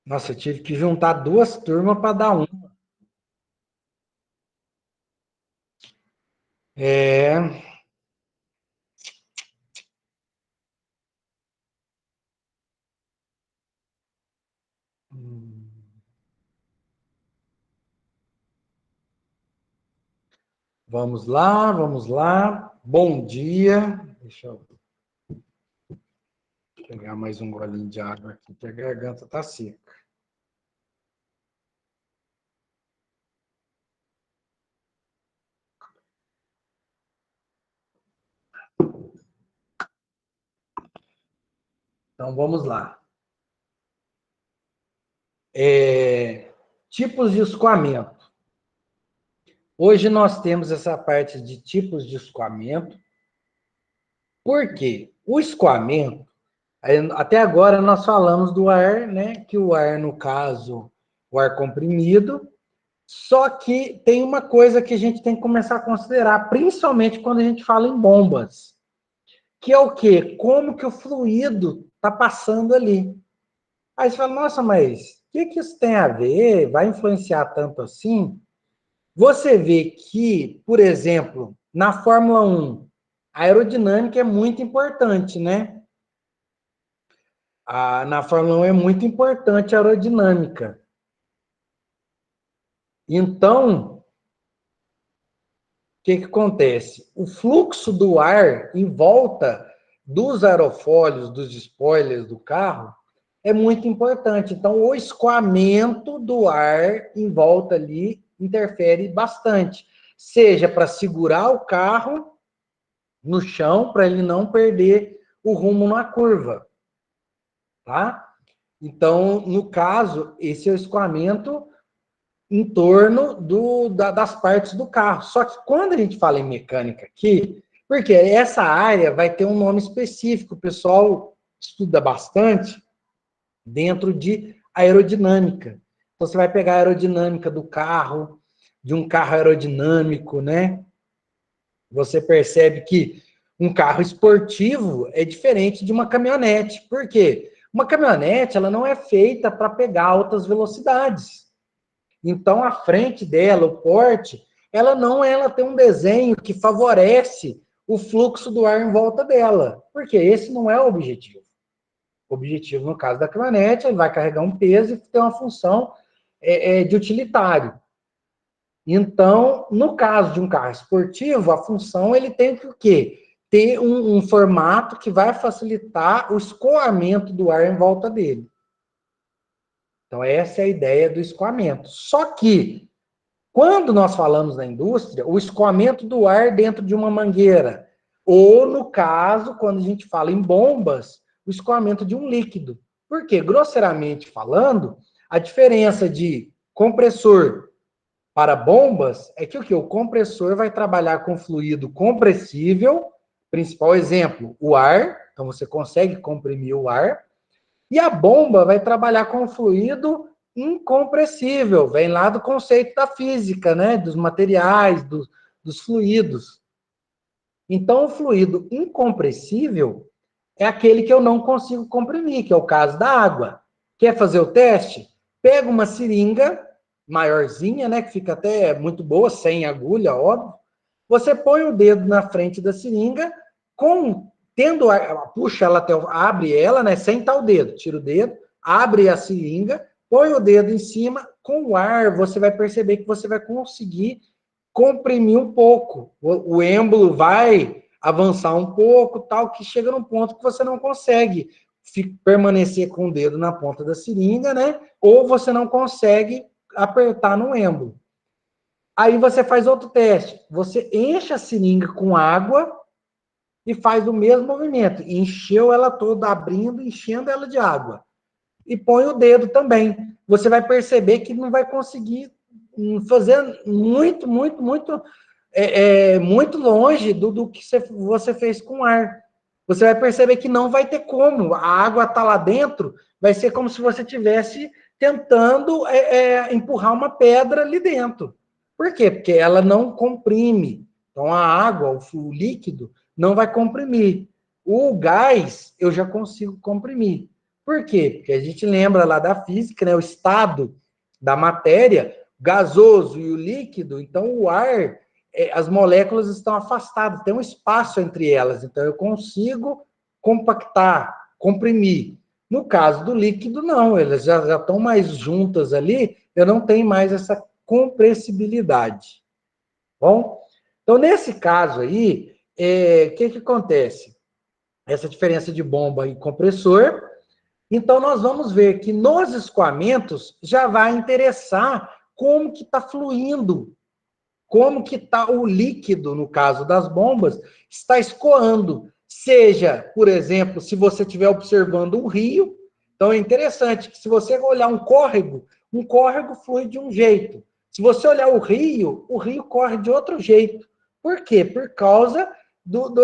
Nossa, eu tive que juntar duas turmas para dar uma. É. Vamos lá, vamos lá. Bom dia. Deixa eu pegar mais um golinho de água aqui, que a garganta está seca. Então, vamos lá. Tipos de escoamento. Hoje nós temos essa parte de tipos de escoamento. Por quê? O escoamento, até agora nós falamos do ar, né? Que o ar, no caso, o ar comprimido. Só que tem uma coisa que a gente tem que começar a considerar, principalmente quando a gente fala em bombas, que é o quê? Como que o fluido está passando ali. Aí você fala, nossa, mas o que isso tem a ver? Vai influenciar tanto assim? Você vê que, por exemplo, na Fórmula 1, a aerodinâmica é muito importante, né? Na Fórmula 1 é muito importante a aerodinâmica. Então, o que acontece? O fluxo do ar em volta dos aerofólios, dos spoilers do carro, é muito importante. Então, o escoamento do ar em volta ali interfere bastante. Seja para segurar o carro no chão, para ele não perder o rumo na curva. Tá? Então, no caso, esse é o escoamento em torno das partes do carro. Só que quando a gente fala em mecânica aqui, porque essa área vai ter um nome específico, o pessoal estuda bastante dentro de aerodinâmica. Então, você vai pegar a aerodinâmica do carro, de um carro aerodinâmico, né? Você percebe que um carro esportivo é diferente de uma caminhonete. Por quê? Uma caminhonete, ela não é feita para pegar altas velocidades. Então, a frente dela, o porte, ela tem um desenho que favorece o fluxo do ar em volta dela. Porque esse não é o objetivo. O objetivo, no caso da caminhonete, ele vai carregar um peso e ter uma função de utilitário. Então, no caso de um carro esportivo, a função ele tem que o quê? Ter um formato que vai facilitar o escoamento do ar em volta dele. Então, essa é a ideia do escoamento. Só que, quando nós falamos na indústria, o escoamento do ar dentro de uma mangueira, ou, no caso, quando a gente fala em bombas, o escoamento de um líquido. Porque, grosseiramente falando, a diferença de compressor para bombas é que o que? O compressor vai trabalhar com fluido compressível, principal exemplo, o ar, então você consegue comprimir o ar, e a bomba vai trabalhar com fluido incompressível, vem lá do conceito da física, né? Dos materiais, dos fluidos. Então, o fluido incompressível é aquele que eu não consigo comprimir, que é o caso da água. Quer fazer o teste? Pega uma seringa maiorzinha, né, que fica até muito boa, sem agulha, óbvio. Você põe o dedo na frente da seringa, puxa ela até, abre ela, né, sem estar o dedo, tira o dedo, abre a seringa, põe o dedo em cima, com o ar, você vai perceber que você vai conseguir comprimir um pouco. O êmbolo vai avançar um pouco, tal, que chega num ponto que você não consegue permanecer com o dedo na ponta da seringa, né? Ou você não consegue apertar no êmbolo. Aí você faz outro teste. Você enche a seringa com água e faz o mesmo movimento. Encheu ela toda, abrindo, enchendo ela de água. E põe o dedo também. Você vai perceber que não vai conseguir fazer muito, muito, muito, muito longe do que você fez com ar. Você vai perceber que não vai ter como. A água está lá dentro, vai ser como se você estivesse tentando empurrar uma pedra ali dentro. Por quê? Porque ela não comprime. Então, a água, o líquido, não vai comprimir. O gás, eu já consigo comprimir. Por quê? Porque a gente lembra lá da física, né? O estado da matéria, gasoso e o líquido, então o ar, as moléculas estão afastadas, tem um espaço entre elas, então eu consigo compactar, comprimir. No caso do líquido, não, elas já estão mais juntas ali, eu não tenho mais essa compressibilidade. Bom, então nesse caso aí, o que acontece? Essa diferença de bomba e compressor. Então, nós vamos ver que nos escoamentos já vai interessar como que está fluindo, como que está o líquido, no caso das bombas, está escoando. Seja, por exemplo, se você estiver observando um rio, então é interessante que se você olhar um córrego flui de um jeito. Se você olhar o rio corre de outro jeito. Por quê? Por causa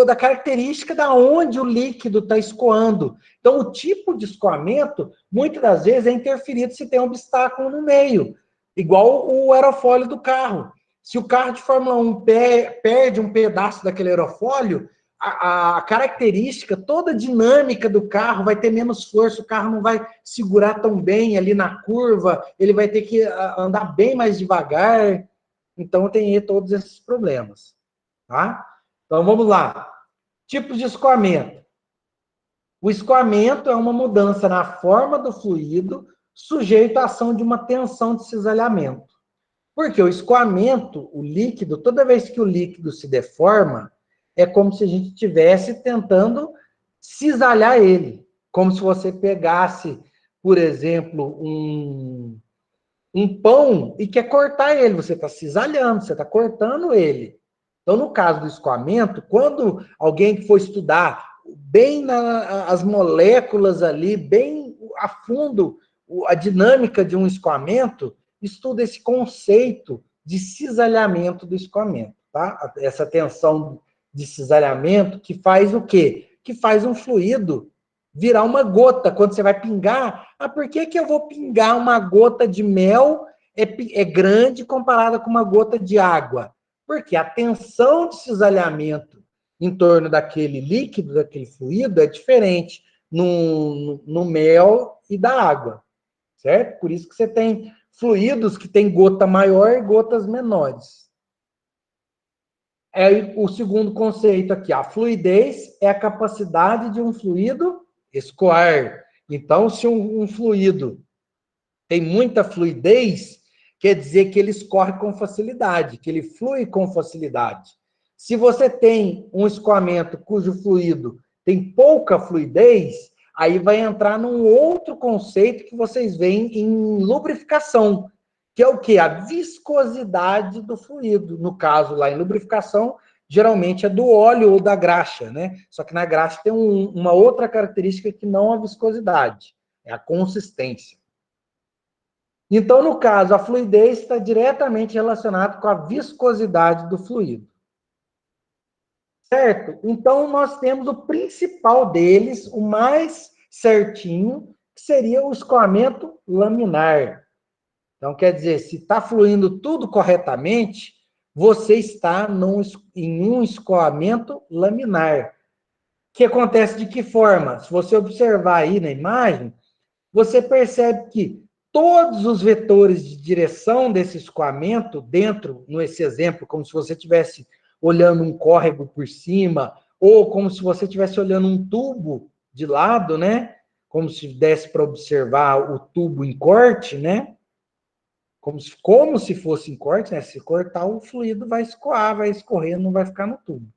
da característica da onde o líquido está escoando. Então, o tipo de escoamento, muitas das vezes, é interferido se tem um obstáculo no meio, igual o aerofólio do carro. Se o carro de Fórmula 1 perde um pedaço daquele aerofólio, a característica, toda a dinâmica do carro vai ter menos força, o carro não vai segurar tão bem ali na curva, ele vai ter que andar bem mais devagar. Então, tem todos esses problemas. Tá? Então, vamos lá. Tipos de escoamento. O escoamento é uma mudança na forma do fluido sujeito à ação de uma tensão de cisalhamento. Porque o escoamento, o líquido, toda vez que o líquido se deforma, é como se a gente estivesse tentando cisalhar ele. Como se você pegasse, por exemplo, um pão e quer cortar ele. Você está cisalhando, você está cortando ele. Então, no caso do escoamento, quando alguém que for estudar bem as moléculas ali, bem a fundo, a dinâmica de um escoamento, estuda esse conceito de cisalhamento do escoamento, tá? Essa tensão de cisalhamento que faz o quê? Que faz um fluido virar uma gota. Quando você vai pingar, por que eu vou pingar uma gota de mel é grande comparada com uma gota de água? Porque a tensão de cisalhamento em torno daquele líquido, daquele fluido, é diferente no mel e da água, certo? Por isso que você tem fluidos que tem gota maior e gotas menores. O segundo conceito aqui, a fluidez é a capacidade de um fluido escoar. Então, se um fluido tem muita fluidez, quer dizer que ele escorre com facilidade, que ele flui com facilidade. Se você tem um escoamento cujo fluido tem pouca fluidez, aí vai entrar num outro conceito que vocês veem em lubrificação, que é o quê? A viscosidade do fluido. No caso, lá em lubrificação, geralmente é do óleo ou da graxa, né? Só que na graxa tem uma outra característica que não a viscosidade, é a consistência. Então, no caso, a fluidez está diretamente relacionada com a viscosidade do fluido. Certo? Então, nós temos o principal deles, o mais certinho, que seria o escoamento laminar. Então, quer dizer, se está fluindo tudo corretamente, você está em um escoamento laminar. Que acontece de que forma? Se você observar aí na imagem, você percebe que todos os vetores de direção desse escoamento, dentro, nesse exemplo, como se você estivesse olhando um córrego por cima, ou como se você estivesse olhando um tubo de lado, né? Como se desse para observar o tubo em corte, né? Como se fosse em corte, né? Se cortar, o fluido vai escoar, vai escorrer, não vai ficar no tubo.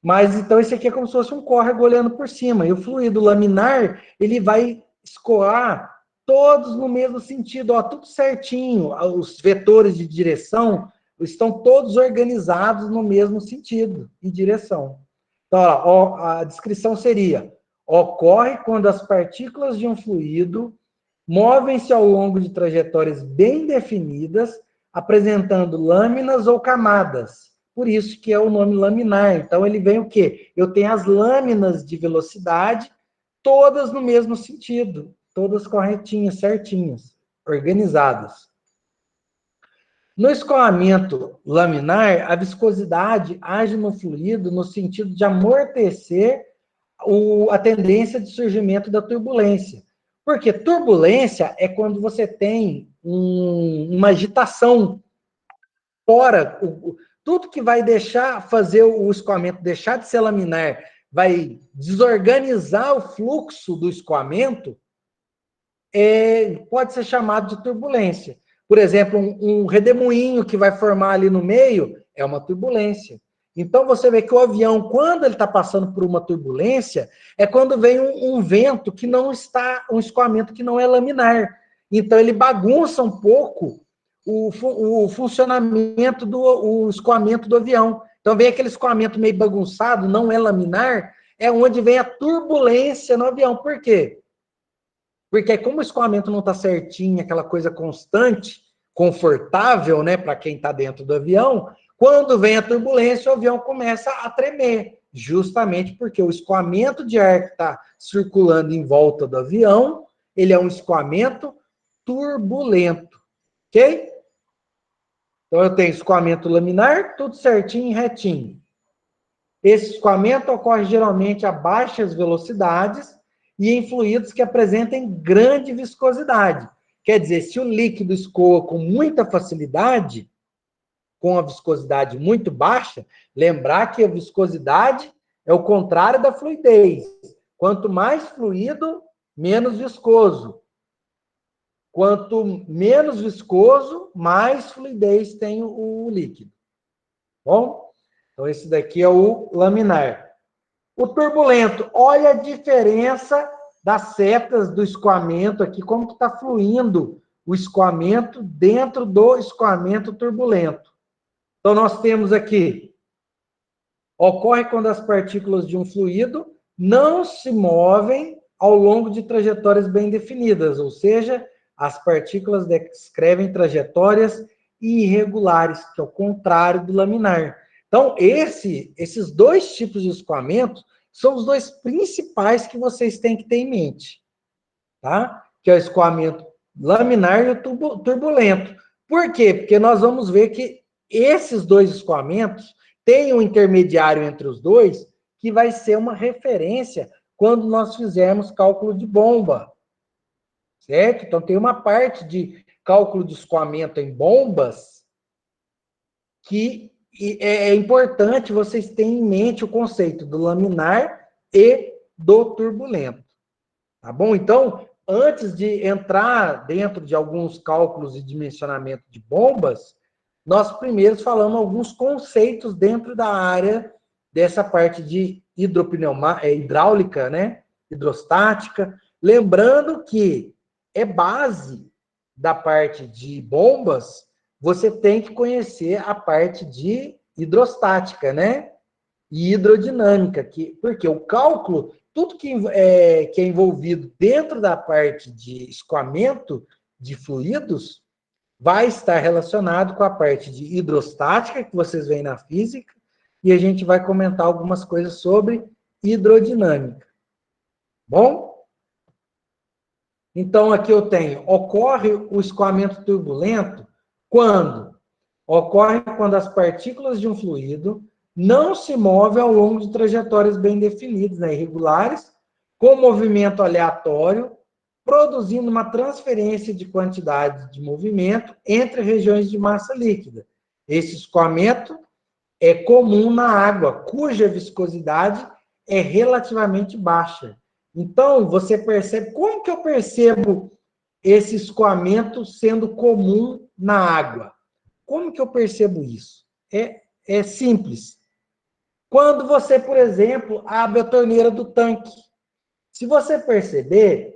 Mas, então, esse aqui é como se fosse um córrego olhando por cima. E o fluido laminar, ele vai escoar todos no mesmo sentido, ó, tudo certinho. Os vetores de direção estão todos organizados no mesmo sentido e direção. Então, ó, a descrição seria: ocorre quando as partículas de um fluido movem-se ao longo de trajetórias bem definidas, apresentando lâminas ou camadas. Por isso que é o nome laminar. Então, ele vem o quê? Eu tenho as lâminas de velocidade, todas no mesmo sentido, todas corretinhas, certinhas, organizadas. No escoamento laminar, a viscosidade age no fluido no sentido de amortecer a tendência de surgimento da turbulência. Porque turbulência é quando você tem uma agitação fora, tudo que vai fazer o escoamento deixar de ser laminar, vai desorganizar o fluxo do escoamento, pode ser chamado de turbulência. Por exemplo, um redemoinho que vai formar ali no meio é uma turbulência. Então, você vê que o avião, quando ele está passando por uma turbulência, é quando vem um vento que não está, um escoamento que não é laminar. Então, ele bagunça um pouco o funcionamento o escoamento do avião. Então, vem aquele escoamento meio bagunçado, não é laminar, é onde vem a turbulência no avião. Por quê? Porque como o escoamento não está certinho, aquela coisa constante, confortável, né, para quem está dentro do avião, quando vem a turbulência, o avião começa a tremer, justamente porque o escoamento de ar que está circulando em volta do avião, ele é um escoamento turbulento, ok? Então, eu tenho escoamento laminar, tudo certinho, retinho. Esse escoamento ocorre geralmente a baixas velocidades e em fluidos que apresentem grande viscosidade. Quer dizer, se o líquido escoa com muita facilidade, com a viscosidade muito baixa, lembrar que a viscosidade é o contrário da fluidez. Quanto mais fluido, menos viscoso. Quanto menos viscoso, mais fluidez tem o líquido. Bom? Então, esse daqui é o laminar. O turbulento, olha a diferença das setas do escoamento aqui, como que está fluindo o escoamento dentro do escoamento turbulento. Então, nós temos aqui, ocorre quando as partículas de um fluido não se movem ao longo de trajetórias bem definidas, ou seja, as partículas descrevem trajetórias irregulares, que é o contrário do laminar. Então, esses dois tipos de escoamento são os dois principais que vocês têm que ter em mente, tá? Que é o escoamento laminar e o turbulento. Por quê? Porque nós vamos ver que esses dois escoamentos têm um intermediário entre os dois que vai ser uma referência quando nós fizermos cálculo de bomba, certo? Então, tem uma parte de cálculo de escoamento em bombas que é importante vocês terem em mente o conceito do laminar e do turbulento. Tá bom? Então, antes de entrar dentro de alguns cálculos e dimensionamento de bombas, nós primeiro falamos alguns conceitos dentro da área dessa parte de hidráulica, né? Hidrostática. Lembrando que é base da parte de bombas, você tem que conhecer a parte de hidrostática, né? E hidrodinâmica, porque o cálculo, tudo que é envolvido dentro da parte de escoamento de fluidos, vai estar relacionado com a parte de hidrostática, que vocês veem na física, e a gente vai comentar algumas coisas sobre hidrodinâmica. Bom? Então, aqui eu tenho, ocorre o escoamento turbulento quando? Ocorre quando as partículas de um fluido não se movem ao longo de trajetórias bem definidas, né, irregulares, com movimento aleatório, produzindo uma transferência de quantidade de movimento entre regiões de massa líquida. Esse escoamento é comum na água, cuja viscosidade é relativamente baixa. Então, você percebe, como que eu percebo esse escoamento sendo comum na água? Como que eu percebo isso? É simples. Quando você, por exemplo, abre a torneira do tanque. Se você perceber,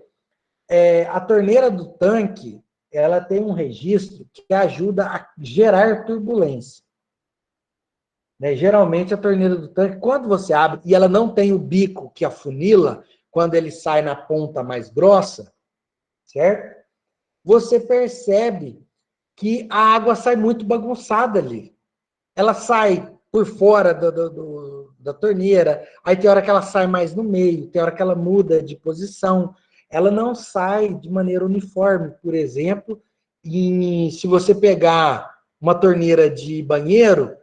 a torneira do tanque, ela tem um registro que ajuda a gerar turbulência. Né? Geralmente, a torneira do tanque, quando você abre, e ela não tem o bico que afunila, quando ele sai na ponta mais grossa, certo? Você percebe que a água sai muito bagunçada ali. Ela sai por fora da torneira, aí tem hora que ela sai mais no meio, tem hora que ela muda de posição. Ela não sai de maneira uniforme, por exemplo, se você pegar uma torneira de banheiro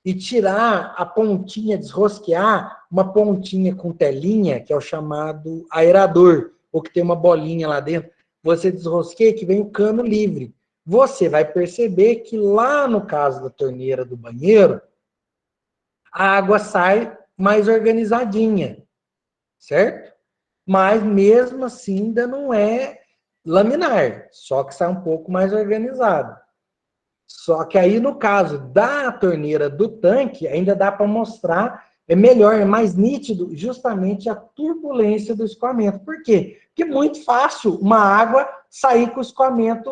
e tirar a pontinha, desrosquear uma pontinha com telinha, que é o chamado aerador. ou que tem uma bolinha lá dentro, você desrosqueia que vem o cano livre. Você vai perceber que lá no caso da torneira do banheiro, a água sai mais organizadinha, certo? Mas mesmo assim ainda não é laminar, só que sai um pouco mais organizado. Só que aí, no caso da torneira do tanque, ainda dá para mostrar, é melhor, é mais nítido, justamente a turbulência do escoamento. Por quê? Porque é muito fácil uma água sair com o escoamento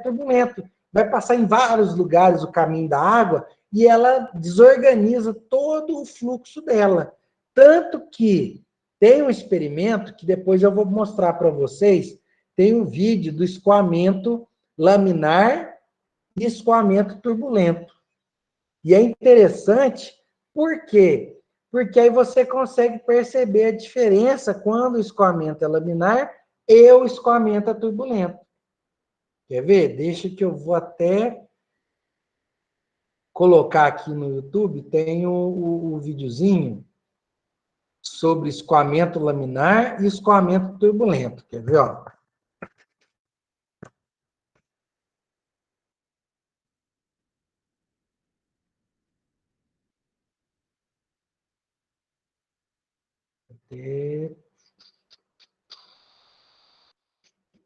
turbulento. Vai passar em vários lugares o caminho da água e ela desorganiza todo o fluxo dela. Tanto que tem um experimento que depois eu vou mostrar para vocês, tem um vídeo do escoamento laminar e escoamento turbulento. E é interessante, por quê? Porque aí você consegue perceber a diferença quando o escoamento é laminar e o escoamento é turbulento. Quer ver? Deixa que eu vou até colocar aqui no YouTube, tem o videozinho sobre escoamento laminar e escoamento turbulento. Quer ver? Ó?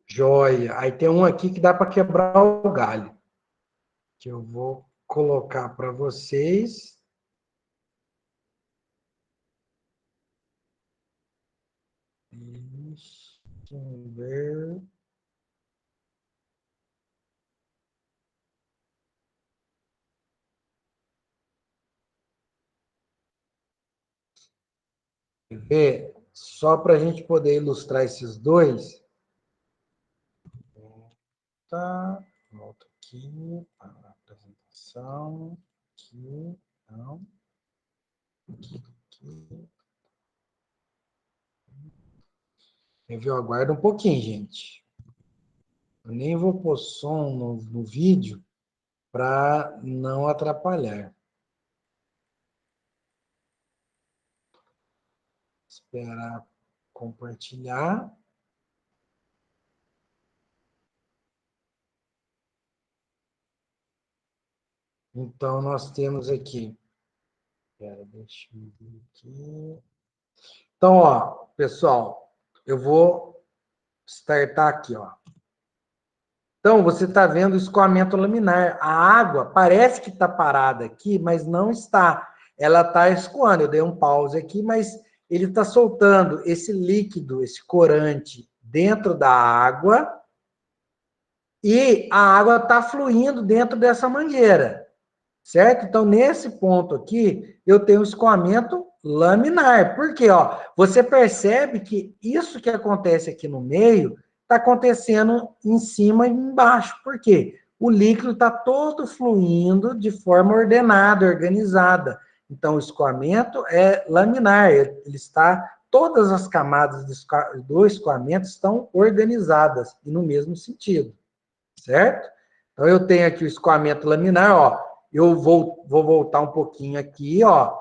Joia. Aí tem um aqui que dá para quebrar o galho, que eu vou colocar para vocês. Deixa eu ver. Ver, só para a gente poder ilustrar esses dois. Tá, volta aqui para a apresentação. Aqui, não. Aqui, aqui. Viu? Aguarda um pouquinho, gente. Eu nem vou pôr som no vídeo para não atrapalhar. Esperar compartilhar. Então, nós temos aqui. Espera, deixa eu ver aqui. Então, ó, pessoal, eu vou startar aqui, ó. Então, você está vendo o escoamento laminar. A água parece que está parada aqui, mas não está. Ela está escoando. Eu dei um pause aqui, mas ele está soltando esse líquido, esse corante, dentro da água, e a água está fluindo dentro dessa mangueira, certo? Então, nesse ponto aqui, eu tenho escoamento laminar. Por quê? Ó, você percebe que isso que acontece aqui no meio está acontecendo em cima e embaixo. Por quê? O líquido está todo fluindo de forma ordenada, organizada. Então, o escoamento é laminar. Ele está... Todas as camadas do escoamento estão organizadas e no mesmo sentido, certo? Então, eu tenho aqui o escoamento laminar, ó. Eu vou voltar um pouquinho aqui, ó.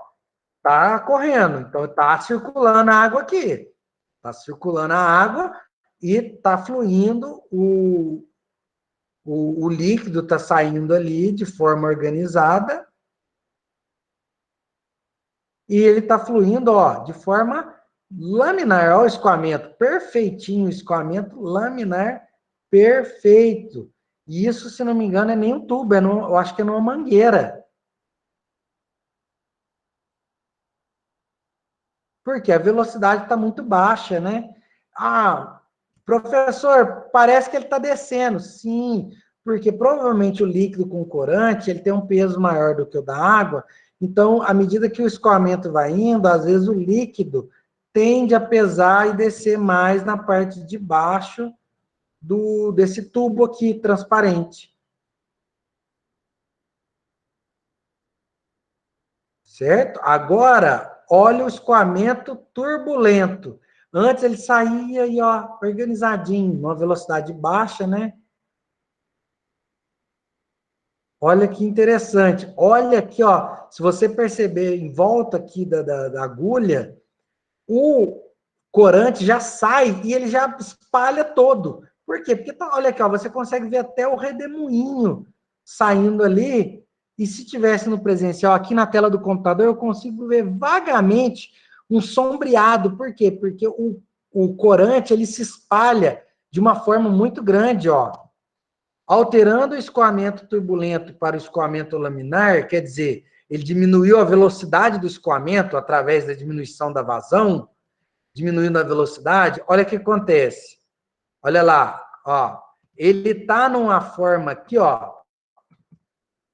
Tá correndo, então tá circulando a água aqui. Tá circulando a água e tá fluindo, o líquido tá saindo ali de forma organizada e ele tá fluindo, ó, de forma laminar. Ó, o escoamento perfeitinho, escoamento laminar perfeito. E isso, se não me engano, é nem um tubo, eu acho que é numa mangueira. Porque a velocidade está muito baixa, né? Ah, professor, parece que ele está descendo. Sim, porque provavelmente o líquido com corante ele tem um peso maior do que o da água. Então, à medida que o escoamento vai indo, às vezes o líquido tende a pesar e descer mais na parte de baixo desse tubo aqui transparente. Certo? Agora, olha o escoamento turbulento. Antes ele saía aí, ó, organizadinho, numa velocidade baixa, né? Olha que interessante. Olha aqui, ó. Se você perceber em volta aqui da agulha, o corante já sai e ele já espalha todo. Por quê? Porque, olha aqui, ó, você consegue ver até o redemoinho saindo ali, e se tivesse no presencial, aqui na tela do computador, eu consigo ver vagamente um sombreado. Por quê? Porque o corante, ele se espalha de uma forma muito grande, ó. Alterando o escoamento turbulento para o escoamento laminar, quer dizer, ele diminuiu a velocidade do escoamento através da diminuição da vazão, diminuindo a velocidade. Olha o que acontece. Olha lá, ó. Ele está numa forma aqui, ó,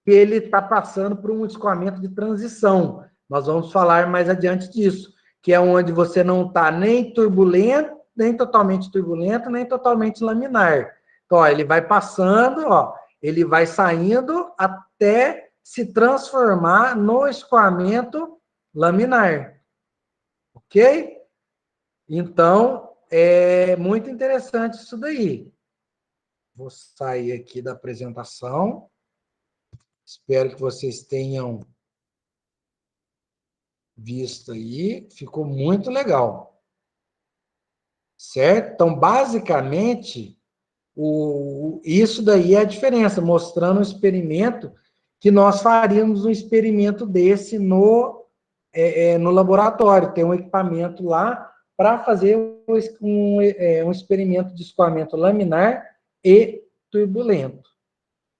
que ele está passando por um escoamento de transição. Nós vamos falar mais adiante disso, que é onde você não está nem turbulento, nem totalmente turbulento, nem totalmente laminar. Então, ó, ele vai passando, ó, ele vai saindo até se transformar no escoamento laminar. Ok? Então, é muito interessante isso daí. Vou sair aqui da apresentação. Espero que vocês tenham visto aí. Ficou muito legal. Certo? Então, basicamente, isso daí é a diferença, mostrando um experimento que nós faríamos um experimento desse no laboratório. Tem um equipamento lá para fazer um experimento de escoamento laminar e turbulento.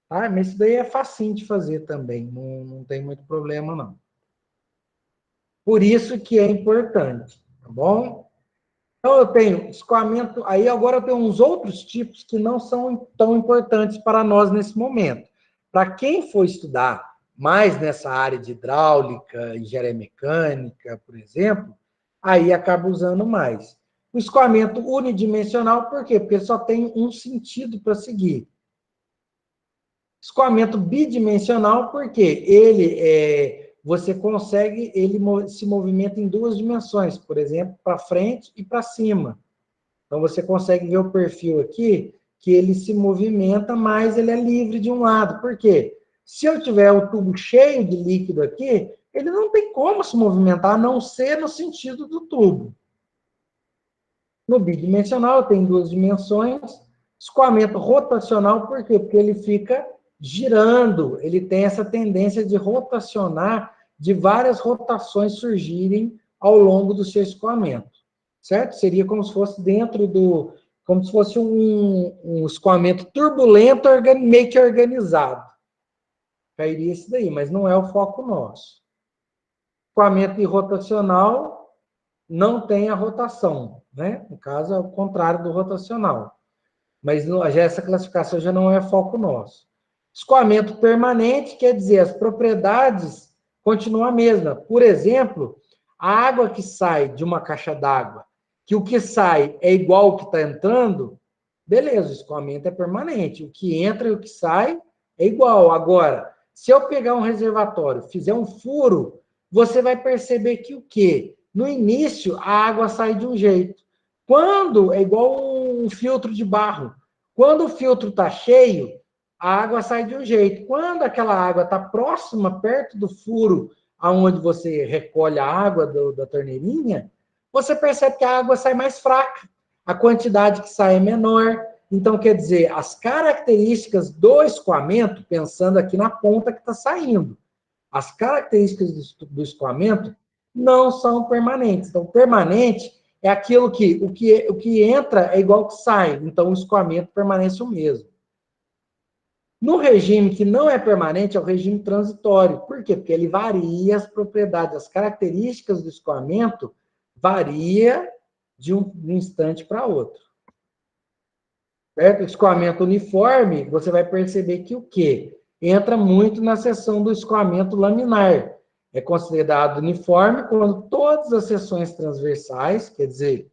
Tá? Mas isso daí é facinho de fazer também, não tem muito problema, não. Por isso que é importante, tá bom? Então, eu tenho escoamento, aí agora eu tenho uns outros tipos que não são tão importantes para nós nesse momento. Para quem for estudar mais nessa área de hidráulica, engenharia mecânica, por exemplo, aí acaba usando mais. O escoamento unidimensional, por quê? Porque só tem um sentido para seguir. Escoamento bidimensional, porque você consegue, ele se movimenta em duas dimensões, por exemplo, para frente e para cima. Então, você consegue ver o perfil aqui, que ele se movimenta, mas ele é livre de um lado. Por quê? Se eu tiver o tubo cheio de líquido aqui, ele não tem como se movimentar, a não ser no sentido do tubo. No bidimensional, tem duas dimensões. Escoamento rotacional, por quê? Porque ele fica girando, ele tem essa tendência de rotacionar, de várias rotações surgirem ao longo do seu escoamento, certo? Seria como se fosse como se fosse um escoamento turbulento, meio que organizado. Cairia isso daí, mas não é o foco nosso. Escoamento irrotacional não tem a rotação, né? No caso, é o contrário do rotacional. Mas já essa classificação já não é foco nosso. Escoamento permanente quer dizer as propriedades continuam a mesma. Por exemplo, a água que sai de uma caixa d'água, que o que sai é igual ao que está entrando, beleza, o escoamento é permanente. O que entra e o que sai é igual. Agora, se eu pegar um reservatório, fizer um furo, você vai perceber que o quê? No início, a água sai de um jeito. Quando, é igual um filtro de barro. Quando o filtro está cheio, a água sai de um jeito. Quando aquela água está próxima, perto do furo, aonde você recolhe a água da torneirinha, você percebe que a água sai mais fraca. A quantidade que sai é menor. Então, quer dizer, as características do escoamento, pensando aqui na ponta que está saindo, as características do escoamento não são permanentes. Então, permanente é aquilo que o que entra é igual ao que sai. Então, o escoamento permanece o mesmo. No regime que não é permanente, é o regime transitório. Por quê? Porque ele varia as propriedades, as características do escoamento varia de um instante para outro. Certo? O escoamento uniforme, você vai perceber que o quê? Entra muito na seção do escoamento laminar. É considerado uniforme quando todas as seções transversais, quer dizer,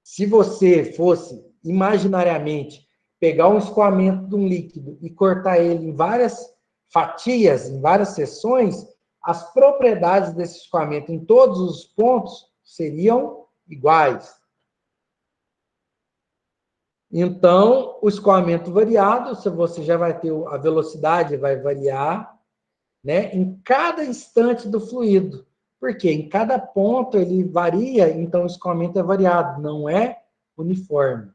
se você fosse imaginariamente pegar um escoamento de um líquido e cortar ele em várias fatias, em várias seções, as propriedades desse escoamento em todos os pontos seriam iguais. Então, o escoamento variado, você já vai ter a velocidade, vai variar, né, em cada instante do fluido. Porque em cada ponto ele varia, então o escoamento é variado, não é uniforme.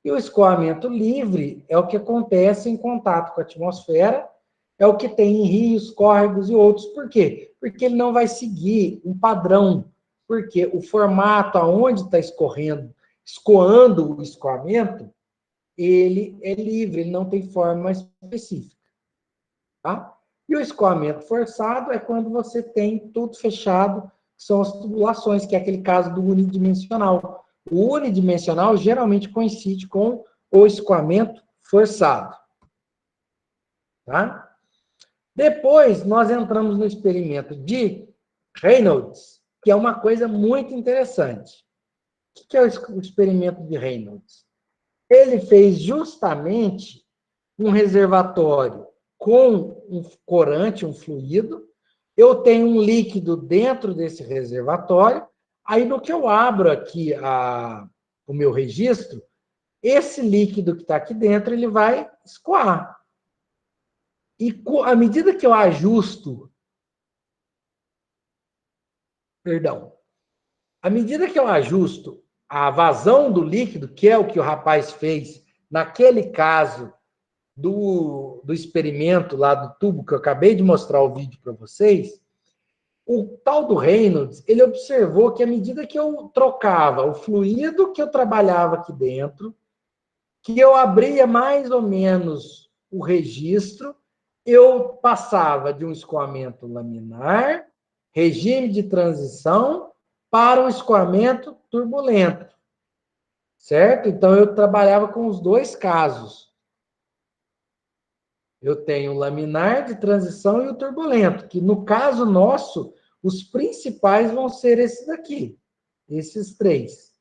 E o escoamento livre é o que acontece em contato com a atmosfera, é o que tem em rios, córregos e outros. Por quê? Porque ele não vai seguir um padrão, porque o formato aonde está escoando o escoamento, ele é livre, ele não tem forma específica. Tá? E o escoamento forçado é quando você tem tudo fechado, que são as tubulações, que é aquele caso do unidimensional. O unidimensional geralmente coincide com o escoamento forçado. Tá? Depois, nós entramos no experimento de Reynolds, que é uma coisa muito interessante. O que é o experimento de Reynolds? Ele fez justamente um reservatório com um corante, um fluido. Eu tenho um líquido dentro desse reservatório. Aí, no que eu abro aqui o meu registro, esse líquido que está aqui dentro, ele vai escoar. E à medida que eu ajusto, perdão, à medida que eu ajusto a vazão do líquido, que é o que o rapaz fez naquele caso do experimento lá do tubo, que eu acabei de mostrar o vídeo para vocês, o tal do Reynolds, ele observou que à medida que eu trocava o fluido que eu trabalhava aqui dentro, que eu abria mais ou menos o registro, eu passava de um escoamento laminar, regime de transição, para um escoamento turbulento, certo? Então, eu trabalhava com os dois casos. Eu tenho o laminar de transição e o turbulento, que no caso nosso, os principais vão ser esses daqui, esses três.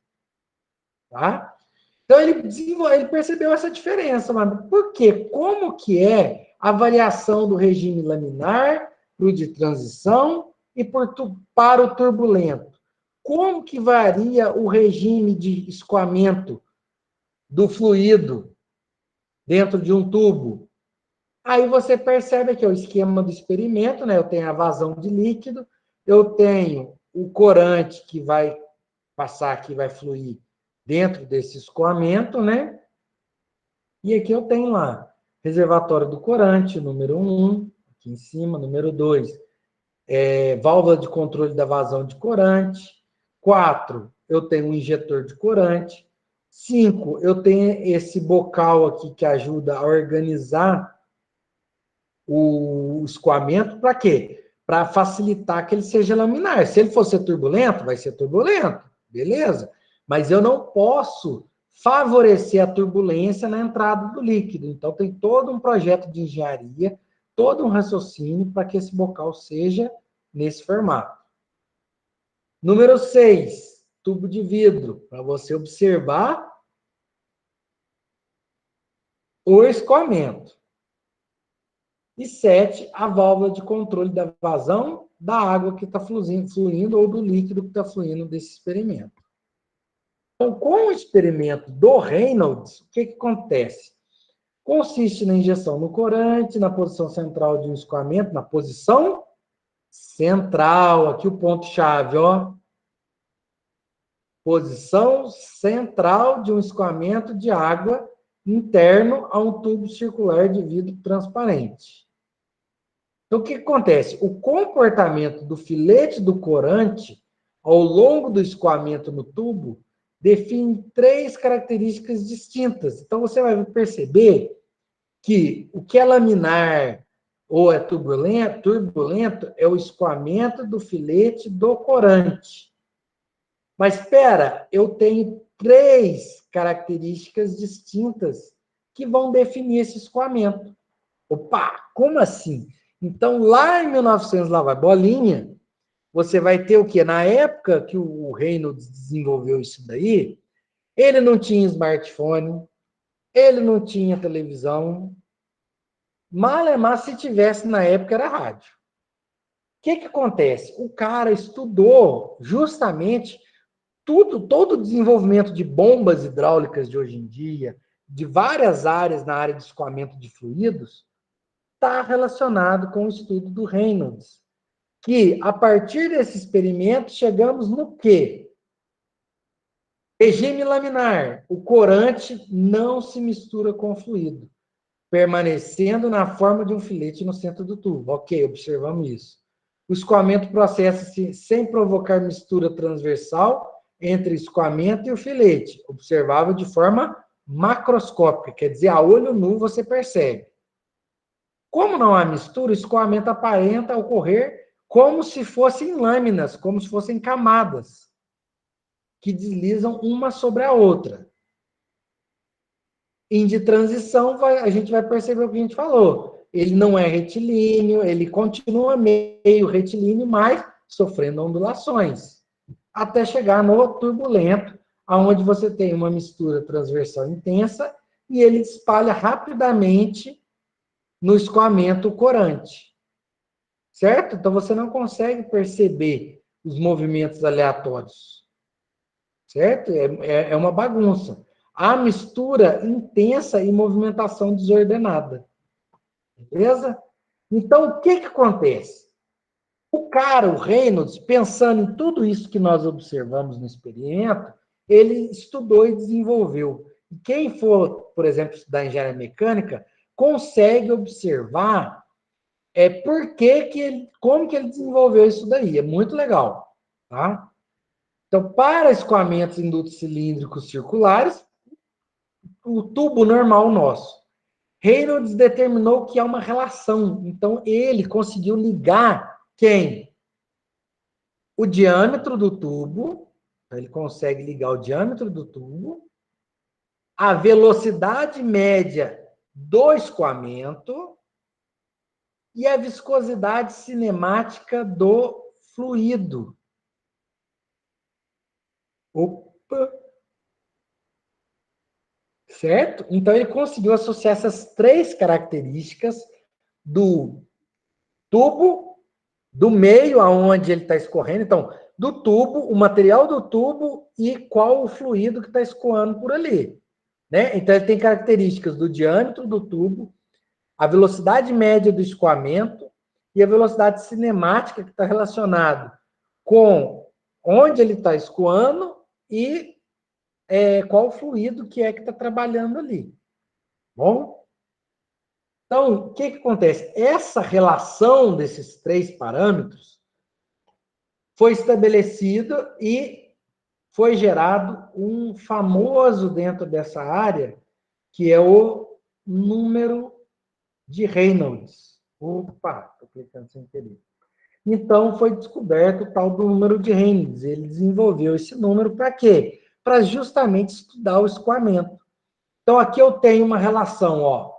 Tá? Então, ele percebeu essa diferença, mano. Por quê? Como que é a variação do regime laminar para o de transição e para o turbulento? Como que varia o regime de escoamento do fluido dentro de um tubo? Aí você percebe que é o esquema do experimento, né? Eu tenho a vazão de líquido, eu tenho o corante que vai passar aqui, vai fluir dentro desse escoamento, né? E aqui eu tenho lá reservatório do corante, número 1, aqui em cima, número 2, válvula de controle da vazão de corante. 4, eu tenho um injetor de corante. 5, eu tenho esse bocal aqui que ajuda a organizar o escoamento. Para quê? Para facilitar que ele seja laminar. Se ele for ser turbulento, vai ser turbulento, beleza? Mas eu não posso favorecer a turbulência na entrada do líquido. Então, tem todo um projeto de engenharia, todo um raciocínio para que esse bocal seja nesse formato. Número 6, tubo de vidro, para você observar o escoamento. E 7, a válvula de controle da vazão da água que está fluindo ou do líquido que está fluindo desse experimento. Então, com o experimento do Reynolds, o que acontece? Consiste na injeção no corante, na posição central de um escoamento, na posição central, aqui o ponto-chave, ó. Posição central de um escoamento de água interno a um tubo circular de vidro transparente. Então, o que acontece? O comportamento do filete do corante ao longo do escoamento no tubo define 3 características distintas. Então, você vai perceber que o que é laminar ou é turbulento é o escoamento do filete do corante. Mas espera, eu tenho 3 características distintas que vão definir esse escoamento. Opa, como assim? Então, lá em 1900, lá vai bolinha, você vai ter o quê? Na época que o Reynolds desenvolveu isso daí, ele não tinha smartphone, ele não tinha televisão, malemar se tivesse na época era rádio. O que acontece? O cara estudou justamente todo o desenvolvimento de bombas hidráulicas de hoje em dia, de várias áreas na área de escoamento de fluidos, está relacionado com o estudo do Reynolds, que, a partir desse experimento, chegamos no quê? Regime laminar. O corante não se mistura com o fluido, permanecendo na forma de um filete no centro do tubo. Ok, observamos isso. O escoamento processa-se sem provocar mistura transversal entre escoamento e o filete, observável de forma macroscópica, quer dizer, a olho nu você percebe. Como não há mistura, o escoamento aparenta ocorrer como se fossem lâminas, como se fossem camadas, que deslizam uma sobre a outra. Em de transição, a gente vai perceber o que a gente falou. Ele não é retilíneo, ele continua meio retilíneo, mas sofrendo ondulações, até chegar no turbulento, onde você tem uma mistura transversal intensa e ele espalha rapidamente no escoamento corante. Certo? Então, você não consegue perceber os movimentos aleatórios. Certo? É uma bagunça. Há mistura intensa e movimentação desordenada. Beleza? Então, o que acontece? O cara, o Reynolds, pensando em tudo isso que nós observamos no experimento, ele estudou e desenvolveu. E quem for, por exemplo, estudar engenharia mecânica, consegue observar como que ele desenvolveu isso daí. É muito legal. Tá? Então, para escoamentos em dutos cilíndricos circulares, o tubo normal nosso. Reynolds determinou que há uma relação. Então, ele conseguiu ligar quem? O diâmetro do tubo. Então, ele consegue ligar o diâmetro do tubo, a velocidade média do escoamento e a viscosidade cinemática do fluido. Opa! Certo? Então, ele conseguiu associar essas três características do tubo, do meio aonde ele está escorrendo. Então, do tubo, o material do tubo e qual o fluido que está escoando por ali. Né? Então, ele tem características do diâmetro do tubo, a velocidade média do escoamento e a velocidade cinemática que está relacionado com onde ele está escoando e qual fluido que está trabalhando ali. Bom? Então, o que acontece? Essa relação desses três parâmetros foi estabelecida e foi gerado um famoso dentro dessa área, que é o número de Reynolds. Opa, estou clicando sem querer. Então, foi descoberto o tal do número de Reynolds. Ele desenvolveu esse número para quê? Para justamente estudar o escoamento. Então, aqui eu tenho uma relação, ó.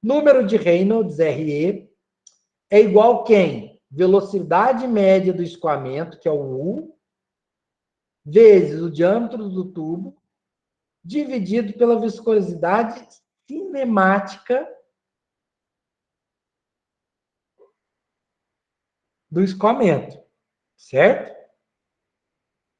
Número de Reynolds, RE, é igual a quem? Velocidade média do escoamento, que é o U, vezes o diâmetro do tubo, dividido pela viscosidade cinemática do escoamento, certo?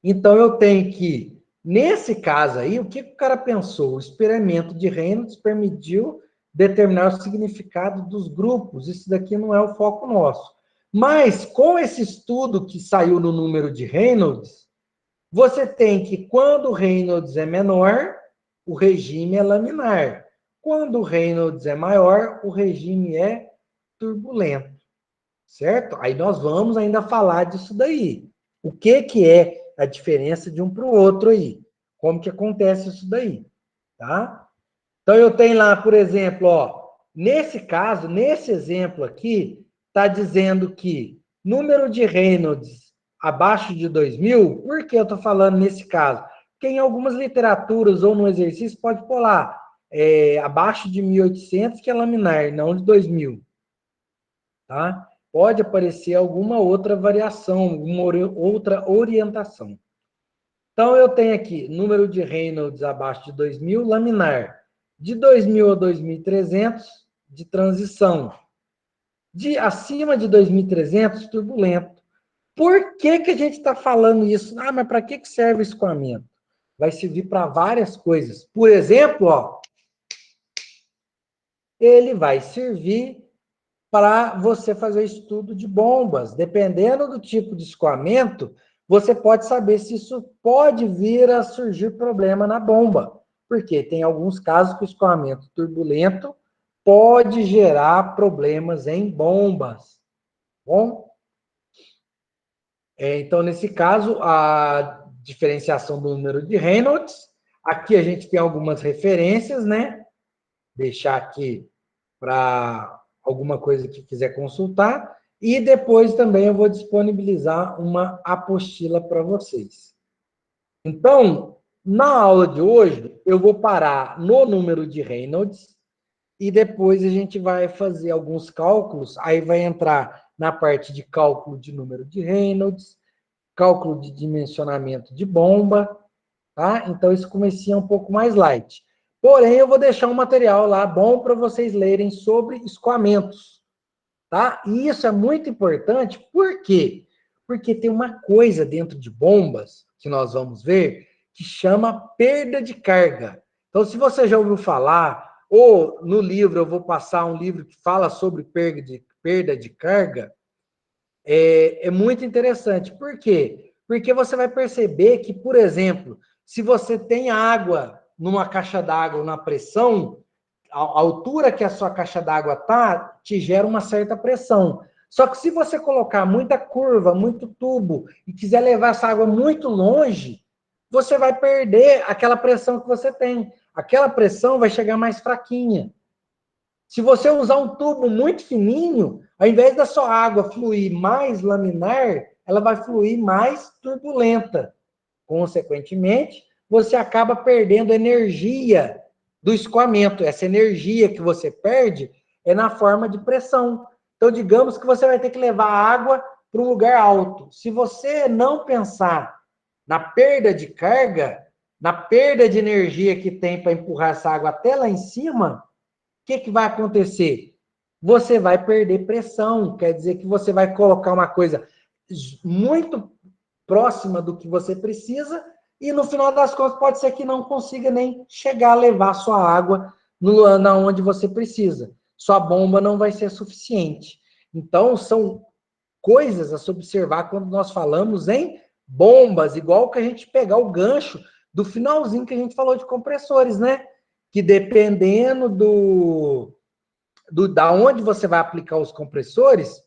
Então, eu tenho que, nesse caso aí, o que o cara pensou? O experimento de Reynolds permitiu determinar o significado dos grupos. Isso daqui não é o foco nosso. Mas, com esse estudo que saiu no número de Reynolds, você tem que, quando o Reynolds é menor, o regime é laminar. Quando o Reynolds é maior, o regime é turbulento. Certo? Aí nós vamos ainda falar disso daí. O que é a diferença de um para o outro aí? Como que acontece isso daí? Tá? Então, eu tenho lá, por exemplo, ó, nesse caso, nesse exemplo aqui, está dizendo que número de Reynolds abaixo de 2.000, por que eu estou falando nesse caso? Porque em algumas literaturas ou no exercício pode pôr lá, abaixo de 1.800, que é laminar, não de 2.000. Tá? Pode aparecer alguma outra variação, alguma outra orientação. Então, eu tenho aqui número de Reynolds abaixo de 2.000, laminar. De 2.000 a 2.300, de transição. Acima de 2.300, turbulento. Por que a gente está falando isso? Ah, mas para que serve o escoamento? Vai servir para várias coisas. Por exemplo, ó, ele vai servir para você fazer estudo de bombas. Dependendo do tipo de escoamento, você pode saber se isso pode vir a surgir problema na bomba. Porque tem alguns casos que o escoamento turbulento pode gerar problemas em bombas. Bom? Então, nesse caso, a diferenciação do número de Reynolds. Aqui a gente tem algumas referências, né? Deixar aqui para alguma coisa que quiser consultar. E depois também eu vou disponibilizar uma apostila para vocês. Então, na aula de hoje, eu vou parar no número de Reynolds e depois a gente vai fazer alguns cálculos. Aí vai entrar na parte de cálculo de número de Reynolds, cálculo de dimensionamento de bomba, tá? Então, esse comecinho é um pouco mais light. Porém, eu vou deixar um material lá bom para vocês lerem sobre escoamentos, tá? E isso é muito importante, por quê? Porque tem uma coisa dentro de bombas, que nós vamos ver, que chama perda de carga. Então, se você já ouviu falar, ou no livro, eu vou passar um livro que fala sobre perda de carga, é muito interessante. Por quê? Porque você vai perceber que, por exemplo, se você tem água numa caixa d'água na pressão, a altura que a sua caixa d'água está, te gera uma certa pressão. Só que se você colocar muita curva, muito tubo, e quiser levar essa água muito longe, você vai perder aquela pressão que você tem. Aquela pressão vai chegar mais fraquinha. Se você usar um tubo muito fininho, ao invés da sua água fluir mais laminar, ela vai fluir mais turbulenta. Consequentemente, você acaba perdendo energia do escoamento. Essa energia que você perde é na forma de pressão. Então, digamos que você vai ter que levar a água para um lugar alto. Se você não pensar na perda de carga, na perda de energia que tem para empurrar essa água até lá em cima, o que vai acontecer? Você vai perder pressão, quer dizer que você vai colocar uma coisa muito próxima do que você precisa e no final das contas pode ser que não consiga nem chegar a levar sua água na onde você precisa. Sua bomba não vai ser suficiente. Então, são coisas a se observar quando nós falamos em bombas, igual que a gente pegar o gancho do finalzinho que a gente falou de compressores, né? Que dependendo da onde você vai aplicar os compressores,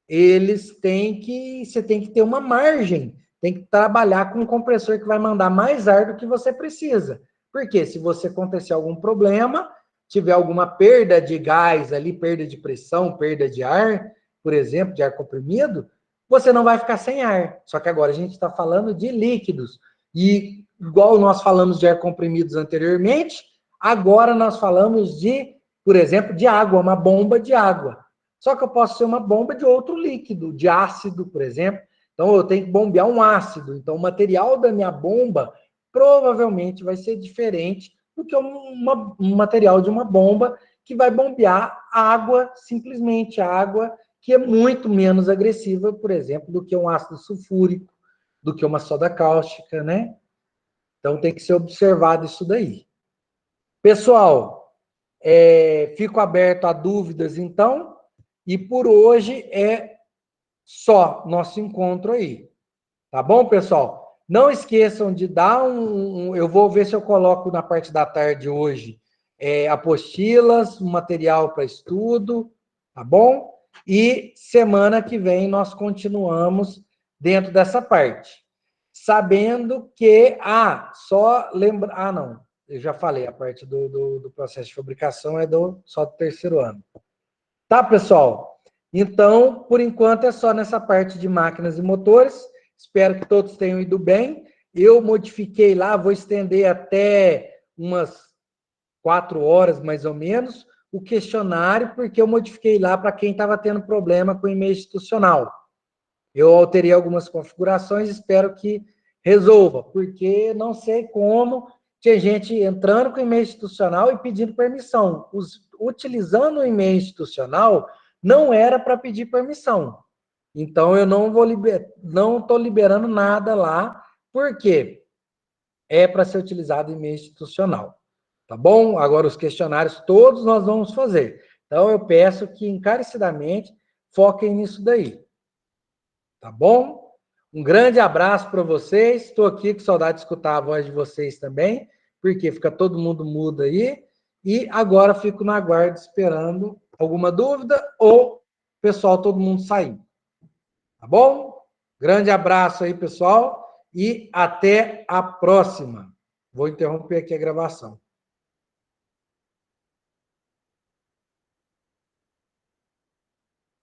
você tem que ter uma margem, tem que trabalhar com um compressor que vai mandar mais ar do que você precisa. Porque se você acontecer algum problema, tiver alguma perda de gás ali, perda de pressão, perda de ar, por exemplo, de ar comprimido, você não vai ficar sem ar. Só que agora a gente está falando de líquidos. E igual nós falamos de ar comprimidos anteriormente, agora nós falamos de, por exemplo, de água, uma bomba de água. Só que eu posso ser uma bomba de outro líquido, de ácido, por exemplo. Então, eu tenho que bombear um ácido. Então, o material da minha bomba provavelmente vai ser diferente do que um material de uma bomba que vai bombear água, simplesmente água, que é muito menos agressiva, por exemplo, do que um ácido sulfúrico, do que uma soda cáustica, né? Então, tem que ser observado isso daí. Pessoal, fico aberto a dúvidas, então, e por hoje é só nosso encontro aí. Tá bom, pessoal? Não esqueçam de dar eu vou ver se eu coloco na parte da tarde hoje apostilas, um material para estudo, tá bom? E semana que vem nós continuamos dentro dessa parte. Sabendo que, só lembra, não, eu já falei, a parte do processo de fabricação é só do terceiro ano. Tá, pessoal? Então, por enquanto, é só nessa parte de máquinas e motores. Espero que todos tenham ido bem. Eu modifiquei lá, vou estender até umas 4 horas, mais ou menos, o questionário, porque eu modifiquei lá para quem estava tendo problema com o e-mail institucional. Eu alterei algumas configurações, espero que resolva, porque não sei como tinha gente entrando com e-mail institucional e pedindo permissão. Utilizando o e-mail institucional, não era para pedir permissão. Então, eu não estou liberando nada lá, porque é para ser utilizado em e-mail institucional. Tá bom? Agora, os questionários todos nós vamos fazer. Então, eu peço que, encarecidamente, foquem nisso daí. Tá bom? Um grande abraço para vocês. Estou aqui com saudade de escutar a voz de vocês também, porque fica todo mundo mudo aí. E agora fico na guarda esperando alguma dúvida ou pessoal, todo mundo sair. Tá bom? Grande abraço aí, pessoal, e até a próxima. Vou interromper aqui a gravação.